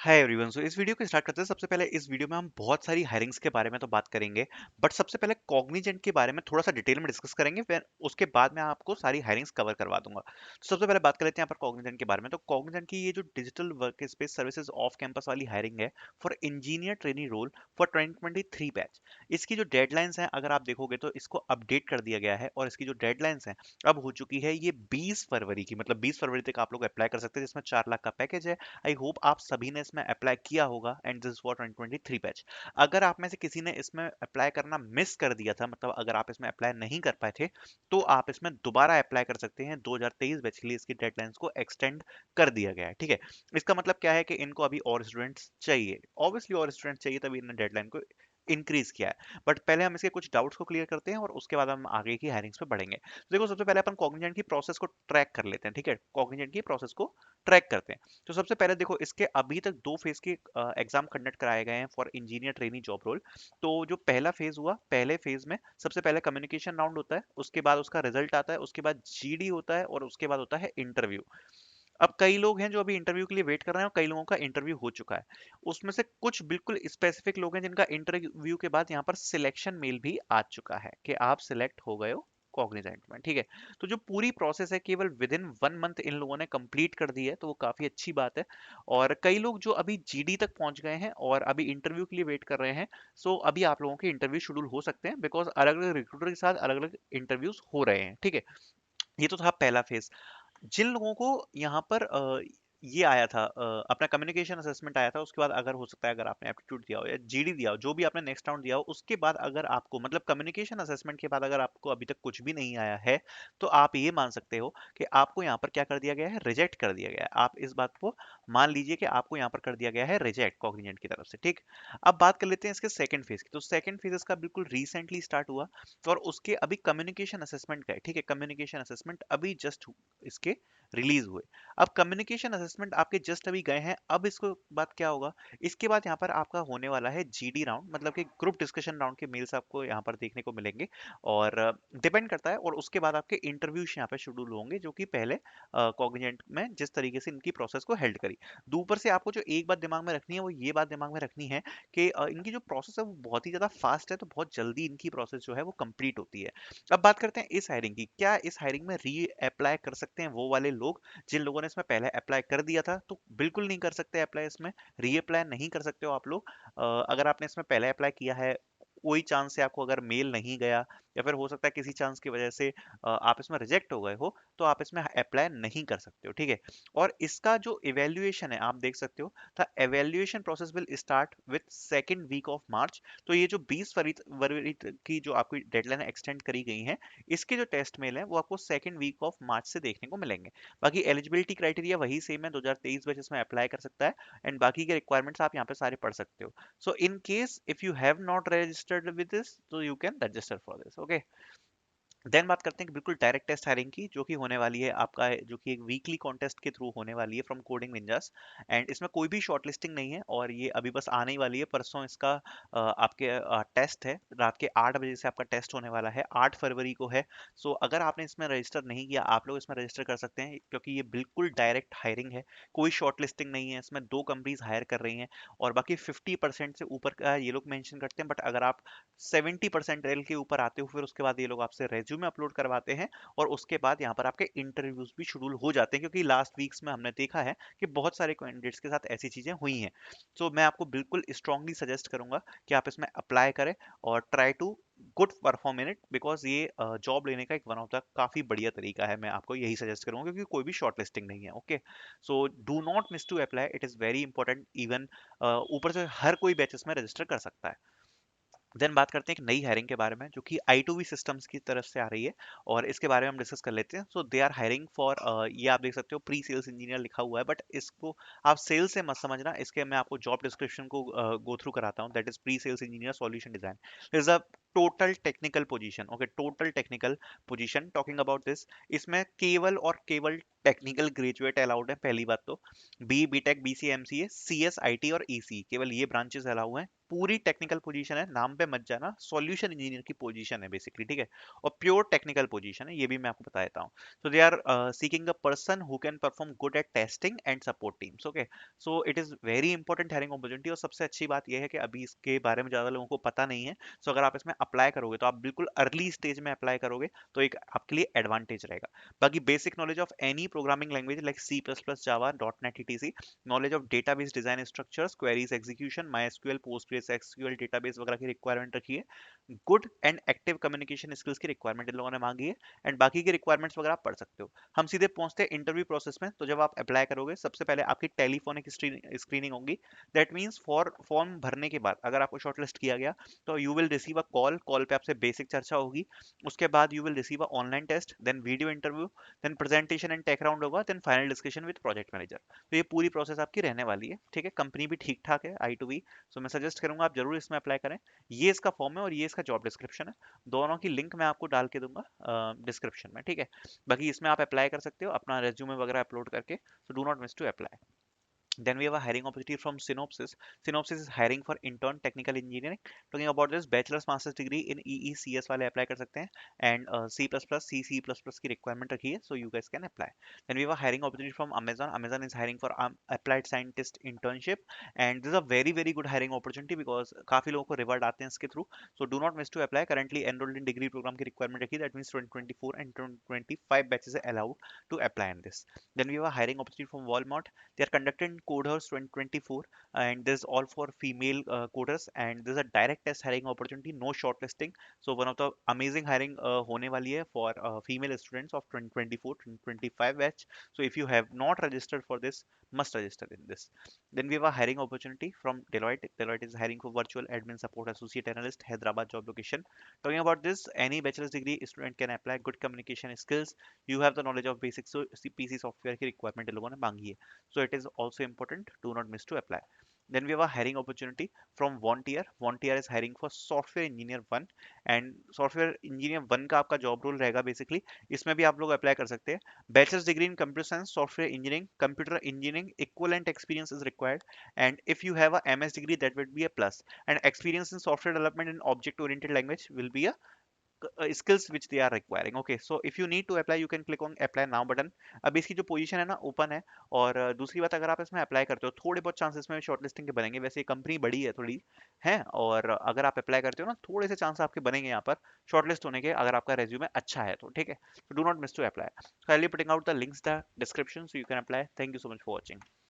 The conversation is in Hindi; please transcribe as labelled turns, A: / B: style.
A: Hi everyone. सो इस वीडियो को स्टार्ट करते हैं। सबसे पहले इस वीडियो में हम बहुत सारी हायरिंग्स के बारे में तो बात करेंगे, बट सबसे पहले कॉग्निजेंट के बारे में थोड़ा सा डिटेल में डिस्कस करेंगे। फिर उसके बाद मैं आपको सारी हायरिंग्स कवर करवा दूंगा। तो सबसे पहले बात कर लेते हैं यहाँ पर कॉग्निजेंट के बारे में। तो कॉग्निजेंट की ये जो digital work space services off campus वाली हायरिंग है for engineer trainee role for 2023 batch, इसकी जो डेडलाइंस हैं अगर आप देखोगे तो इसको अपडेट कर दिया गया है और इसकी जो डेडलाइंस हैं अब हो चुकी है ये 20 फरवरी की, मतलब 20 फरवरी तक आप लोग अप्लाई कर सकते हैं, जिसमें 4 लाख का पैकेज है। आई होप आप सभी ने इसमें अप्लाई किया होगा एंड दिस फॉर 2023 बैच। अगर आप में से किसी ने इसमें अप्लाई करना मिस कर दिया था, मतलब अगर आप इसमें अप्लाई नहीं कर पाए थे, तो आप इसमें दोबारा अप्लाई कर सकते हैं। 2023 बैच के लिए इसकी डेडलाइंस को एक्सटेंड कर दिया गया है। ठीक है, इसका मतलब क्या है कि इनको अभी और स्टूडेंट्स चाहिए, ऑब्वियसली और स्टूडेंट्स चाहिए, तभी इन्होंने डेडलाइन को इंक्रीज किया है। बट पहले हम इसके कुछ डाउट्स को क्लियर करते हैं और उसके बाद हम आगे की हायरिंग्स पे बढ़ेंगे। तो देखो, सबसे पहले अपन कॉग्निजेंट की प्रोसेस को ट्रैक कर लेते हैं। ठीक है, कॉग्निजेंट की प्रोसेस को ट्रैक करते हैं। तो सबसे पहले देखो, इसके अभी तक 2 फेज के एग्जाम कंडक्ट कराए गए हैं for engineer trainee job role. तो जो पहला फेज हुआ, पहले फेज में सबसे पहले कम्युनिकेशन राउंड होता है, उसके बाद उसका रिजल्ट आता है, उसके बाद जीडी होता है और उसके बाद होता है इंटरव्यू। अब कई लोग हैं जो अभी इंटरव्यू के लिए वेट कर रहे हैं और कई लोगों का इंटरव्यू हो चुका है। उसमें से कुछ बिल्कुल स्पेसिफिक लोग हैं जिनका इंटरव्यू के बाद यहाँ पर सिलेक्शन मेल भी आ चुका है कि आप सिलेक्ट हो गए हो कॉग्निजेंट में। ठीक है, तो जो पूरी प्रोसेस है केवल विद इन 1 मंथ इन लोगों ने कंप्लीट कर दी है, तो वो काफी अच्छी बात है। और कई लोग जो अभी जीडी तक पहुंच गए हैं और अभी इंटरव्यू के लिए वेट कर रहे हैं, सो अभी आप लोगों के इंटरव्यू शेड्यूल हो सकते हैं, बिकॉज अलग अलग रिक्रूटर के साथ अलग अलग इंटरव्यूज हो रहे हैं। ठीक है, ये तो था पहला फेज। जिन लोगों को यहाँ पर ये आया था, अपना कम्युनिकेशन असेसमेंट आया था, उसके बाद अगर हो सकता है अगर आपने एप्टीट्यूड दिया हो या जीडी दिया हो, जो भी आपने नेक्स्ट राउंड दिया हो, उसके बाद अगर आपको, मतलब कम्युनिकेशन असेसमेंट के बाद अगर आपको अभी तक कुछ भी नहीं आया है, तो आप ये मान सकते हो कि आपको यहाँ पर क्या कर दिया गया है, रिजेक्ट कर दिया गया है। आप इस बात को मान लीजिए कि आपको यहाँ पर कर दिया गया है रिजेक्ट कॉग्निजेंट की तरफ से। ठीक, अब बात कर लेते हैं इसके सेकंड फेज की। तो सेकंड फेज इसका बिल्कुल रिसेंटली स्टार्ट हुआ और उसके अभी कम्युनिकेशन असेसमेंट का है। ठीक है, कम्युनिकेशन असेसमेंट अभी जस्ट इसके रिलीज हुए। अब कम्युनिकेशन असेसमेंट आपके जस्ट अभी गए हैं, अब इसको बाद क्या होगा, इसके बाद यहाँ पर आपका होने वाला है जीडी राउंड, मतलब कि ग्रुप डिस्कशन राउंड के मेल्स आपको यहाँ पर देखने को मिलेंगे। और डिपेंड करता है, और उसके बाद आपके इंटरव्यूज यहाँ पे शेड्यूल होंगे, जो कि पहले कॉग्निजेंट में जिस तरीके से इनकी प्रोसेस को हेल्ड करी। ऊपर से आपको जो एक बात दिमाग में रखनी है, वो ये बात दिमाग में रखनी है कि इनकी जो प्रोसेस है वो बहुत ही ज़्यादा फास्ट है, तो बहुत जल्दी इनकी प्रोसेस जो है वो कंप्लीट होती है। अब बात करते हैं इस हायरिंग की। क्या इस हायरिंग में री अप्लाई कर सकते हैं वो वाले लोग जिन लोगों ने इसमें पहले अप्लाई कर दिया था? तो बिल्कुल नहीं कर सकते अप्लाई, इसमें री अप्लाई नहीं कर सकते हो आप लोग। अगर आपने इसमें पहले अप्लाई किया है, कोई चांस से आपको अगर मेल नहीं गया, या फिर हो सकता है किसी चांस की वजह से आप इसमें रिजेक्ट हो गए हो, तो आप इसमें अप्लाई नहीं कर सकते हो। ठीक है, और इसका जो इवेल्युएशन है आप देख सकते हो, the evaluation process will start with second week of March. तो ये जो 20 फरवरी की जो आपकी डेडलाइन एक्सटेंड करी गई है, इसके जो टेस्ट मेल है वो आपको सेकेंड वीक ऑफ मार्च से देखने को मिलेंगे। बाकी एलिजिबिलिटी क्राइटेरिया वही सेम है, 2023 बैच इसमें अप्लाई कर सकता है, एंड बाकी के रिक्वायरमेंट्स आप यहाँ पे सारे पढ़ सकते हो। So in case if you have not registered with this, तो you can register for this. Okay, then बात करते हैं कि बिल्कुल डायरेक्ट टेस्ट हायरिंग की, जो कि होने वाली है आपका, जो कि एक वीकली कॉन्टेस्ट के थ्रू होने वाली है फ्रॉम कोडिंग निंजास। एंड इसमें कोई भी शॉर्टलिस्टिंग नहीं है, और ये अभी बस आने ही वाली है। परसों इसका आपके टेस्ट है, रात के 8 बजे से आपका टेस्ट होने वाला है, 8 फरवरी को है। सो अगर आपने इसमें रजिस्टर नहीं किया, आप लोग इसमें रजिस्टर कर सकते हैं, क्योंकि ये बिल्कुल डायरेक्ट हायरिंग है, कोई शॉर्टलिस्टिंग नहीं है। इसमें 2 कंपनीज हायर कर रही हैं, और बाकी 50% से ऊपर का ये लोग मेंशन करते हैं, बट अगर आप 70% के ऊपर आते हो, फिर उसके बाद ये लोग आपसे रेज्यूमे अपलोड करवाते हैं, और उसके बाद यहाँ पर आपके इंटरव्यूज भी शेड्यूल हो जाते हैं, क्योंकि लास्ट वीक्स में हमने देखा है कि बहुत सारे कैंडिडेट्स के साथ ऐसी चीजें हुई हैं। सो मैं आपको बिल्कुल स्ट्रांगली सजेस्ट करूंगा कि आप इसमें अप्लाई करें और try to good perform in it, because ये जॉब लेने का एक वन ऑफ द काफी बढ़िया तरीका है। मैं आपको यही सजेस्ट करूंगा, क्योंकि कोई भी शॉर्ट लिस्टिंग नहीं है। Okay, so do not miss to apply, it is very important. Even ऊपर से हर कोई बैचेस में रजिस्टर कर सकता है। देन बात करते हैं एक नई हायरिंग के बारे में, जो कि i2v सिस्टम्स की तरफ से आ रही है, और इसके बारे में हम डिस्कस कर लेते हैं। सो दे आर हायरिंग फॉर, ये आप देख सकते हो प्री सेल्स इंजीनियर लिखा हुआ है, बट इसको आप सेल्स से मत समझना। इसके मैं आपको जॉब डिस्क्रिप्शन को गो थ्रू कराता हूँ। That is pre sales engineer solution design is a total technical position. Okay, total technical position talking about this, इसमें केवल और केवल टेक्निकल ग्रेजुएट अलाउड है पहली बात तो। B BTech BC MCA CS IT और ईसी केवल ये ब्रांचेस अलाउ हैं। पूरी टेक्निकल पोजीशन है, नाम पे मत जाना, सॉल्यूशन इंजीनियर की पोजीशन है बेसिकली, ठीक है। और प्योर टेक्निकल पोजीशन है, ये भी मैं आपको बता देता हूँ। So they are seeking a person who can perform good at testing and support teams, okay. So it is very important hiring opportunity. और सबसे अच्छी बात यह है कि अभी इसके बारे में ज्यादा लोगों को पता नहीं है। सो अगर आप इसमें अप्लाई करोगे तो आप बिल्कुल अर्ली स्टेज में अप्लाई करोगे, तो एक आपके लिए एडवांटेज रहेगा। बाकी basic knowledge of any programming language like C plus plus Java dot net etc, knowledge of database design structures queries execution MySQL PostgreSQL database वगैरह की रिक्वायरमेंट रखी है। Good and active communication skills की रिक्वायरमेंट इन लोगों ने मांगी है। एंड बाकी की रिक्वायरमेंट्स वगैरह आप पढ़ सकते हो। हम सीधे पहुंचते हैं इंटरव्यू प्रोसेस में। तो जब आप अप्लाई करोगे सबसे पहले आपकी टेलीफोनिक स्क्रीनिंग होगी। दैट मीन्स फॉर फॉर्म भरने के बाद अगर आपको शॉर्टलिस्ट किया गया तो you will receive a call. Call पे आपसे बेसिक चर्चा होगी। उसके बाद you will receive a online test, then video interview, then presentation and tech round होगा, then final discussion with project manager. तो ये पूरी प्रोसेस आपकी रहने वाली है, ठीक है। कंपनी भी ठीक ठाक है आई टू बी। सो मैं सजेस्ट करूंगा आप जरूर इसमें अप्लाई करें। ये इसका फॉर्म है और ये इसका जॉब डिस्क्रिप्शन है। दोनों की लिंक मैं आपको डाल के दूंगा डिस्क्रिप्शन में, ठीक है। बाकी इसमें आप अप्लाई कर सकते हो अपना रेज्यूमे वगैरह अपलोड करके। So do not miss to apply. Then we have a hiring opportunity from Synopsys. Synopsys is hiring for intern technical engineering. Talking about this, bachelor's master's degree in EECS वाले apply कर सकते हैं, and C++, C++ की requirement रखी है, so you guys can apply. Then we have a hiring opportunity from Amazon. Amazon is hiring for applied scientist internship, and this is a very very good hiring opportunity because काफी लोगों को reward आते हैं इसके through. So do not miss to apply. Currently enrolled in degree program की requirement रखी है, that means 2024 and 2025 batches are allowed to apply in this. Then we have a hiring opportunity from Walmart. They are conducting coders 2024, and this is all for female coders, and this is a direct test hiring opportunity, no shortlisting. So one of the amazing hiring होने वाली है for female students of 2024 2025 batch. So if you have not registered for this, must register in this. Then we have a hiring opportunity from Deloitte. Deloitte is hiring for virtual admin support associate analyst, Hyderabad job location. Talking about this, any bachelor's degree student can apply. Good communication skills, you have the knowledge of basic so PC software की requirement इन लोगों ने मांगी है. So it is also important, do not miss to apply. Then we have a hiring opportunity from Vontier. Vontier is hiring for software engineer 1, and software engineer 1 का आपका job role रहेगा basically. इसमें भी आप लोग apply कर सकते हैं. Bachelor's degree in computer science, software engineering, computer engineering equivalent experience is required, and if you have a MS degree that would be a plus, and experience in software development and object oriented language will be a skills which they are requiring. Okay, so if you need to apply you can click on apply now button. अब इसकी जो पोजीशन है ना ओपन है। और दूसरी बात, अगर आप इसमें अप्लाई करते हो थोड़े बहुत चांसेस में शॉर्टलिस्टिंग के बनेंगे। वैसे ये कंपनी बड़ी है थोड़ी है, और अगर आप अप्लाई करते हो ना थोड़े से चांस आपके बनेंगे यहाँ पर शॉर्टलिस्ट होने के, अगर आपका रेज्यूमे अच्छा है तो, ठीक है। Do not miss to apply. So I'll be putting out the links the description so you can apply. Thank you so much for watching.